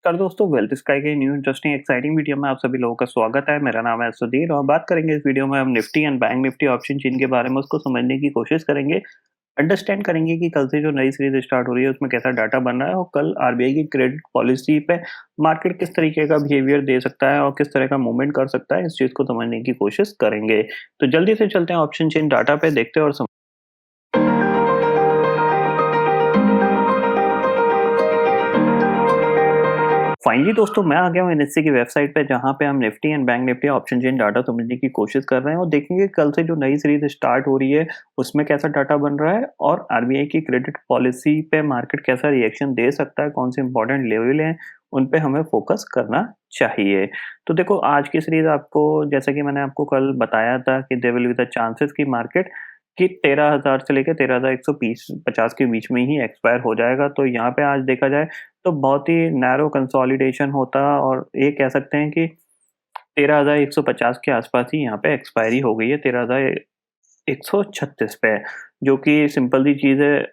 नमस्कार दोस्तों, wealth sky के न्यू इंटरेस्टिंग एक्साइटिंग वीडियो में आप सभी लोगों का स्वागत है। मेरा नाम है सुधीर और बात करेंगे इस वीडियो में हम Nifty and bank Nifty option chain के बारे में उसको समझने की कोशिश करेंगे। अंडरस्टैंड करेंगे कि कल से जो नई सीरीज स्टार्ट हो रही है उसमें कैसा डाटा बन रहा है और कल आरबीआई की क्रेडिट पॉलिसी पे मार्केट किस तरीके का बिहेवियर दे सकता है और किस तरह का मूवमेंट कर सकता है, इस चीज को समझने की कोशिश करेंगे। तो जल्दी से चलते हैं ऑप्शन चेन डाटा पे, देखते हैं और फाइनली दोस्तों मैं आ गया हूँ एनएससी की वेबसाइट पे, जहाँ पे हम Nifty and bank Nifty option chain data समझने की कोशिश कर रहे हैं और देखेंगे कल से जो नई सीरीज स्टार्ट हो रही है उसमें कैसा डाटा बन रहा है और आरबीआई की क्रेडिट पॉलिसी पे मार्केट कैसा रिएक्शन दे सकता है, कौन से इंपॉर्टेंट लेवल हैं उन पे हमें फोकस करना चाहिए। तो देखो आज की सीरीज आपको, जैसा कि मैंने आपको कल बताया था कि there will be the chances की मार्केट कि 13,000 से लेकर 13,150 के बीच में ही एक्सपायर हो जाएगा। तो यहाँ पे आज देखा जाए तो बहुत ही नैरो कंसोलिडेशन होता और ये कह सकते हैं कि 13,150 के आसपास ही यहाँ पे एक्सपायरी हो गई है 13,136 पे, जो कि सिंपल सी चीज़ है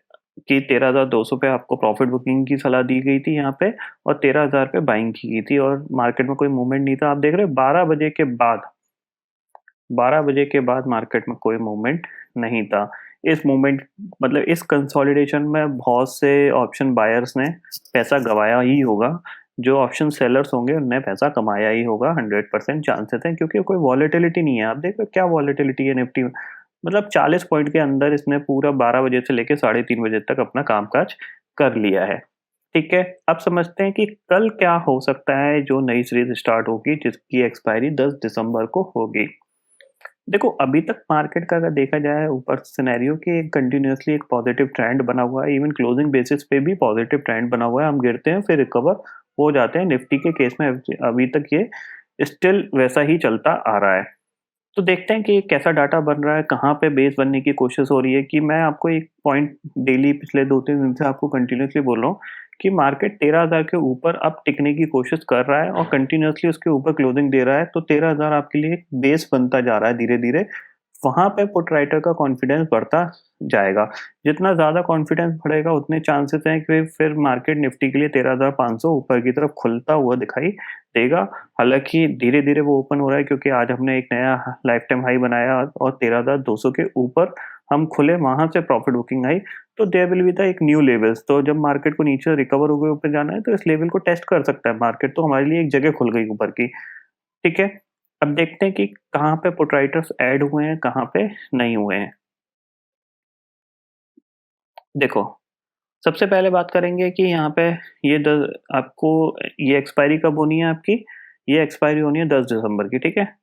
कि 13,200 पे आपको प्रॉफिट बुकिंग की सलाह दी गई थी यहाँ पे और 13,000 पे बाइंग की गई थी और मार्केट में कोई मूवमेंट नहीं था। आप देख रहे हैं 12 बजे के बाद मार्केट में कोई मूवमेंट नहीं था। इस मूवमेंट मतलब इस कंसोलिडेशन में बहुत से ऑप्शन बायर्स ने पैसा गवाया ही होगा। जो ऑप्शन सेलर्स होंगे उनने पैसा कमाया ही होगा, 100% चांसेस हैं, क्योंकि कोई वॉलेटिलिटी नहीं है। आप देखो क्या वॉलेटिलिटी है निफ्टी में, मतलब 40 पॉइंट के अंदर इसने पूरा 12 बजे से लेकर 3:30 बजे तक अपना कामकाज कर लिया है। ठीक है, अब समझते हैं कि कल क्या हो सकता है जो नई सीरीज स्टार्ट होगी जिसकी एक्सपायरी 10 दिसंबर को होगी। देखो अभी तक मार्केट का अगर देखा जाए ऊपर सिनेरियो कि एक कंटिन्यूअसली एक पॉजिटिव ट्रेंड बना हुआ है, इवन क्लोजिंग बेसिस पे भी पॉजिटिव ट्रेंड बना हुआ है। हम गिरते हैं फिर रिकवर हो जाते हैं। निफ्टी के केस में अभी तक ये स्टिल वैसा ही चलता आ रहा है। तो देखते हैं कि कैसा डाटा बन रहा है, कहाँ पे बेस बनने की कोशिश हो रही है। कि मैं आपको एक पॉइंट डेली पिछले 2-3 दिन से आपको कंटिन्यूअसली बोल रहा हूँ कि मार्केट 13,000 के ऊपर अब टिकने की कोशिश कर रहा है और कंटिन्यूअसली उसके ऊपर क्लोजिंग दे रहा है। तो 13,000 आपके लिए एक बेस बनता जा रहा है धीरे धीरे। वहां पे पुट राइटर का कॉन्फिडेंस बढ़ता जाएगा। जितना ज्यादा कॉन्फिडेंस बढ़ेगा उतने चांसेस हैं कि फिर मार्केट निफ्टी के लिए 13,500 ऊपर की तरफ खुलता हुआ दिखाई देगा। हालांकि धीरे धीरे वो ओपन हो रहा है क्योंकि आज हमने एक नया लाइफ टाइम हाई बनाया और 13,200 के ऊपर हम खुले, वहां से प्रॉफिट बुकिंग आई। तो देयर विल बी द एक न्यू लेवल्स। तो जब मार्केट को नीचे रिकवर हो गए ऊपर जाना है तो इस लेवल को टेस्ट कर सकता है मार्केट। तो हमारे लिए एक जगह खुल गई ऊपर की। ठीक है, अब देखते हैं कि कहाँ पे पुट राइटर्स ऐड हुए हैं, कहाँ पे नहीं हुए हैं। देखो सबसे पहले बात करेंगे कि यहाँ पे ये आपको ये एक्सपायरी कब होनी है आपकी। ये एक्सपायरी होनी है 10 दिसंबर की। ठीक है,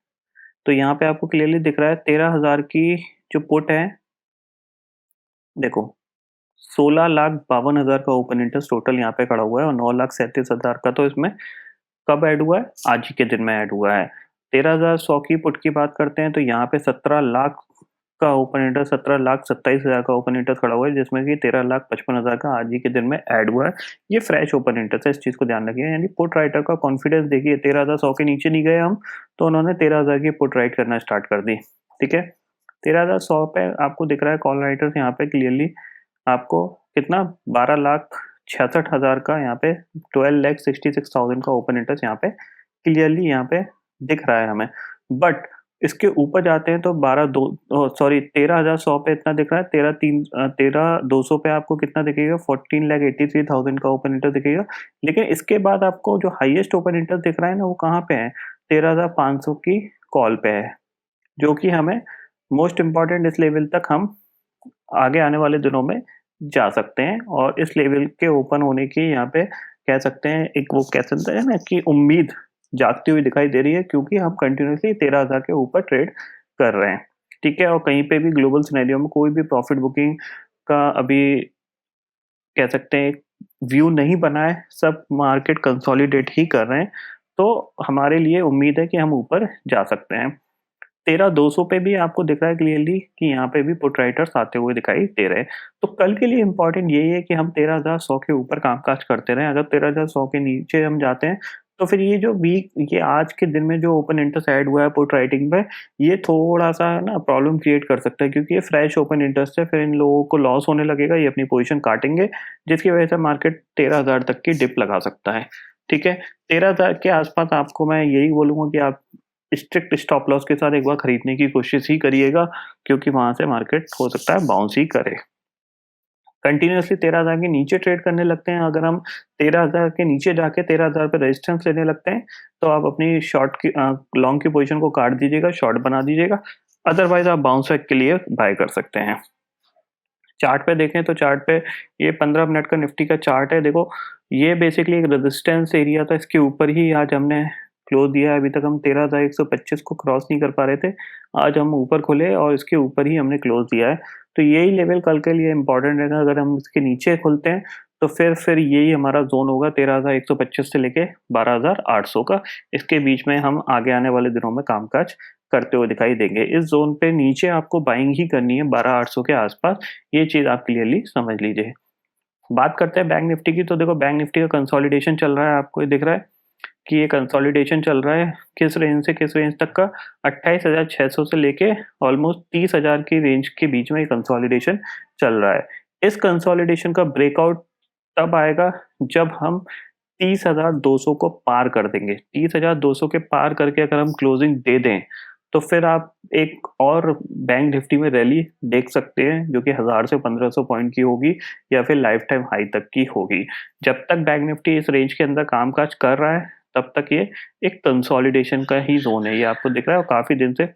तो यहाँ पे आपको क्लियरली दिख रहा है 13,000 की जो पुट है। देखो 16,52,000 का ओपन इंटरेस्ट टोटल यहाँ पे खड़ा हुआ है और 9,37,000 का तो इसमें कब ऐड हुआ है, आज ही के दिन में ऐड हुआ है। 13,100 की पुट की बात करते हैं तो यहाँ पे 17 लाख का ओपन इंटरेस्ट, 17,27,000 का ओपन इंटरेस्ट खड़ा हुआ है, जिसमें कि 13,55,000 का आज ही के दिन में ऐड हुआ है। ये फ्रेश ओपन इंटरेस्ट है, इस चीज को ध्यान रखिए। यानी पुट राइटर का कॉन्फिडेंस देखिए, 13,100 के नीचे नहीं गए हम तो उन्होंने 13,000 की पुट राइट करना स्टार्ट कर दी। ठीक है, 13,100 पे आपको दिख रहा है कॉल राइटर्स यहाँ पे क्लियरली आपको कितना, 12,66,000 का यहाँ पे 12,66,000 का ओपन इंटरेस्ट यहाँ पे क्लियरली यहाँ पे दिख रहा है हमें। बट इसके ऊपर जाते हैं तो 13,100 पे इतना दिख रहा है। 13,200 पे आपको कितना दिखेगा, 14,83,000 का ओपन इंटरेस्ट दिखेगा। लेकिन इसके बाद आपको जो हाईएस्ट ओपन इंटरेस्ट दिख रहा है ना, वो कहाँ पे है, 13,500 की कॉल पे है, जो कि हमें मोस्ट इम्पॉर्टेंट इस लेवल तक हम आगे आने वाले दिनों में जा सकते हैं। और इस लेवल के ओपन होने की यहाँ पे कह सकते हैं एक वो कह सकते हैं ना कि उम्मीद जागती हुई दिखाई दे रही है, क्योंकि हम कंटिन्यूसली 13,000 के ऊपर ट्रेड कर रहे हैं। ठीक है, और कहीं पे भी ग्लोबल सिनेरियो में कोई भी प्रॉफिट बुकिंग का अभी कह सकते हैं व्यू नहीं बना है, सब मार्केट कंसोलिडेट ही कर रहे हैं। तो हमारे लिए उम्मीद है कि हम ऊपर जा सकते हैं। 13,200 पे भी आपको दिख रहा है क्लियरली कि यहाँ पे भी पुट राइटर्स आते हुए दिखाई दे रहे हैं। तो कल के लिए इंपॉर्टेंट यही है कि हम 13,100 के ऊपर कामकाज करते रहें। अगर 13,100 के नीचे हम जाते हैं तो फिर ये जो ये आज के दिन में जो ओपन इंटरेस्ट ऐड हुआ है पुट राइटिंग पे, ये थोड़ा सा ना प्रॉब्लम क्रिएट कर सकता है, क्योंकि ये फ्रेश ओपन इंटरेस्ट है। फिर इन लोगों को लॉस होने लगेगा, ये अपनी पोजीशन काटेंगे, जिसकी वजह से मार्केट 13,000 तक की डिप लगा सकता है। ठीक है, 13,000 के आसपास आपको मैं यही बोलूँगा कि आप स्ट्रिक्ट स्टॉप लॉस के साथ एक बार खरीदने की कोशिश ही करिएगा, क्योंकि वहाँ से मार्केट हो सकता है बाउंस ही करे। कंटिन्यूअसली 13,000 के नीचे ट्रेड करने लगते हैं, अगर हम 13,000 के नीचे जाके 13,000 पे रेजिस्टेंस लेने लगते हैं, तो आप अपनी लॉन्ग की पोज़ीशन को काट दीजिएगा, शॉर्ट बना दीजिएगा। अदरवाइज़ आप बाउंस बैक के लिए बाय कर सकते हैं। चार्ट पे देखें तो चार्ट पे ये 15 मिनट का निफ्टी का चार्ट है। देखो, ये बेसिकली एक रेजिस्टेंस एरिया था, इसके ऊपर ही आज हमने क्लोज़ दिया है। अभी तक हम 13,125 को क्रॉस नहीं कर पा रहे थे। आज हम ऊपर खुले और इसके ऊपर ही हमने क्लोज़ दिया है। तो यही लेवल कल के लिए इम्पोर्टेंट रहेगा। अगर हम इसके नीचे खुलते हैं, तो फिर यही हमारा ज़ोन होगा 13,125 से लेके 12,800 का। इसके बीच में हम आगे आने वाले दिनों में कामकाज करते हुए दिखाई देंगे। इस ज़ोन पे नीचे आपको बाइंग ही करनी है 12,800 के आसपास, ये चीज़ आप क्लियरली समझ लीजिए। बात करते हैं बैंक निफ्टी की, तो देखो बैंक निफ्टी का कंसोलिडेशन चल रहा है, आपको ये दिख रहा है कि ये कंसोलिडेशन चल रहा है किस रेंज से किस रेंज तक का, 28,600 से लेके ऑलमोस्ट 30,000 की रेंज के बीच में ये कंसोलिडेशन चल रहा है। इस कंसोलिडेशन का ब्रेकआउट तब आएगा जब हम 30,200 को पार कर देंगे। 30,200 के पार करके अगर हम क्लोजिंग दे दें, तो फिर आप एक और बैंक निफ्टी में रैली देख सकते हैं, जो कि 1000 से 1500 पॉइंट की होगी या फिर लाइफ टाइम हाई तक की होगी। जब तक बैंक निफ्टी इस रेंज के अंदर कामकाज कर रहा है, तब तक ये एक कंसोलिडेशन का ही ज़ोन है। ये आपको दिख रहा है, और काफ़ी दिन से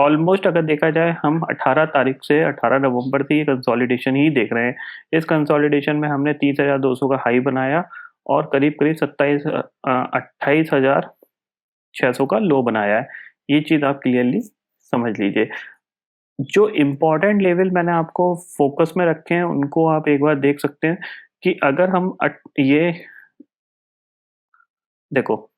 ऑलमोस्ट अगर देखा जाए, हम 18 तारीख से 18 नवंबर से ये कंसोलिडेशन ही देख रहे हैं। इस कंसोलिडेशन में हमने 30,200 का हाई बनाया और करीब-करीब 28,600 का लो बनाया है। ये चीज़ आप क्लियरली समझ लीजिए। जो इम्पोर्टेंट लेवल मैंने आपको फ़ोकस में रखे हैं, उनको आप एक बार देख सकते हैं कि अगर हम ये देखो,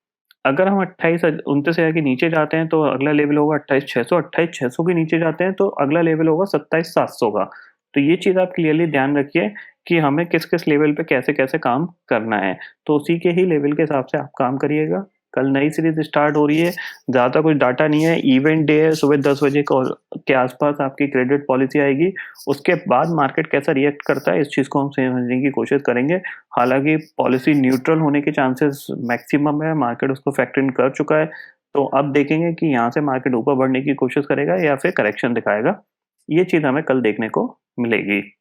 अगर हम 29,000 के नीचे जाते हैं, तो अगला लेवल होगा 28,600। 28,600 के नीचे जाते हैं, तो अगला लेवल होगा 27,700 का। तो ये चीज़ आप क्लियरली ध्यान रखिए कि हमें किस-किस लेवल पे कैसे-कैसे काम करना है। तो उसी के ही लेवल के हिसाब से आप काम करिएगा। कल नई सीरीज़ स्टार्ट हो रही है, ज़्यादा कुछ डाटा नहीं है, इवेंट डे है, सुबह 10 बजे के आसपास आपकी क्रेडिट पॉलिसी आएगी। उसके बाद मार्केट कैसा रिएक्ट करता है, इस चीज़ को हम समझने की कोशिश करेंगे। हालाँकि पॉलिसी न्यूट्रल होने के चांसेस मैक्सिमम है, मार्केट उसको फैक्टर इन कर चुका है। तो अब देखेंगे कि यहाँ से मार्केट ऊपर बढ़ने की कोशिश करेगा या फिर करेक्शन दिखाएगा। ये चीज़ हमें कल देखने को मिलेगी।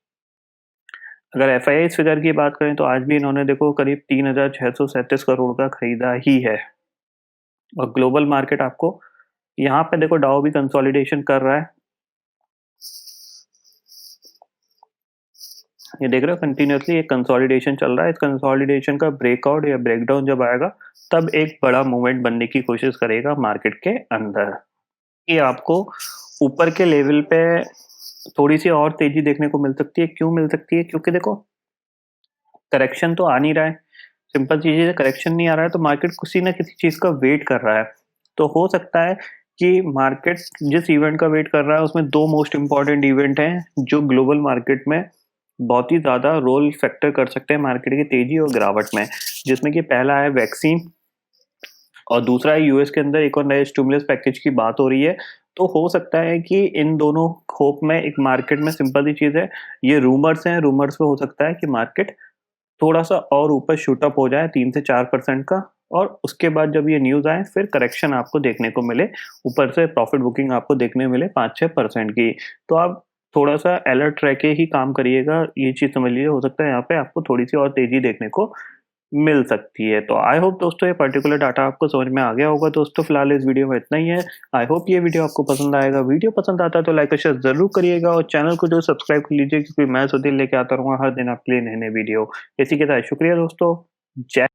अगर एफआईआई फिगर की बात करें, तो आज भी इन्होंने देखो करीब 3,637 करोड़ का खरीदा ही है। और ग्लोबल मार्केट आपको यहाँ पे देखो, डाउ भी कंसोलिडेशन कर रहा है। ये देख रहे हो, कंटिन्यूअसली एक कंसोलिडेशन चल रहा है। इस कंसोलिडेशन का ब्रेकआउट या ब्रेकडाउन जब आएगा, तब एक बड़ा मूवमेंट बनने की कोशिश करेगा मार्केट के अंदर। ये आपको ऊपर के लेवल पे थोड़ी सी और तेजी देखने को मिल सकती है। क्यों मिल सकती है? क्योंकि देखो, करेक्शन तो आ नहीं रहा है। सिंपल चीज़ है, करेक्शन नहीं आ रहा है, तो मार्केट किसी ना किसी चीज़ का वेट कर रहा है। तो हो सकता है कि मार्केट जिस इवेंट का वेट कर रहा है, उसमें 2 मोस्ट इम्पोर्टेंट इवेंट हैं, जो ग्लोबल मार्केट में बहुत ही ज़्यादा रोल फैक्टर कर सकते हैं मार्केट की तेज़ी और गिरावट में। जिसमें कि पहला है वैक्सीन, और दूसरा है यूएस के अंदर एक और नए स्टिमुलस पैकेज की बात हो रही है। तो हो सकता है कि इन दोनों होप में एक मार्केट में सिंपल सी चीज़ है, ये रूमर्स हैं, रूमर्स में हो सकता है कि मार्केट थोड़ा-सा और ऊपर शूट अप हो जाए 3 से 4% का, और उसके बाद जब ये न्यूज़ आए, फिर करेक्शन आपको देखने को मिले, ऊपर से प्रॉफिट बुकिंग आपको देखने मिले 5-6% की। तो आप थोड़ा-सा अलर्ट रह के ही काम करिएगा, ये चीज़ समझ लीजिए। हो सकता है यहाँ पे आपको थोड़ी-सी और तेज़ी देखने को मिल सकती है। तो आई होप दोस्तों, ये पर्टिकुलर डाटा आपको समझ में आ गया होगा। दोस्तों फिलहाल इस वीडियो में इतना ही है। आई होप ये वीडियो आपको पसंद आएगा। वीडियो पसंद आता है तो लाइक और शेयर ज़रूर करिएगा, और चैनल को जो सब्सक्राइब कर लीजिए, क्योंकि मैं सुधीर लेके आता रहूँगा हर दिन आपके लिए नए-नए वीडियो। इसी के साथ शुक्रिया दोस्तों। जय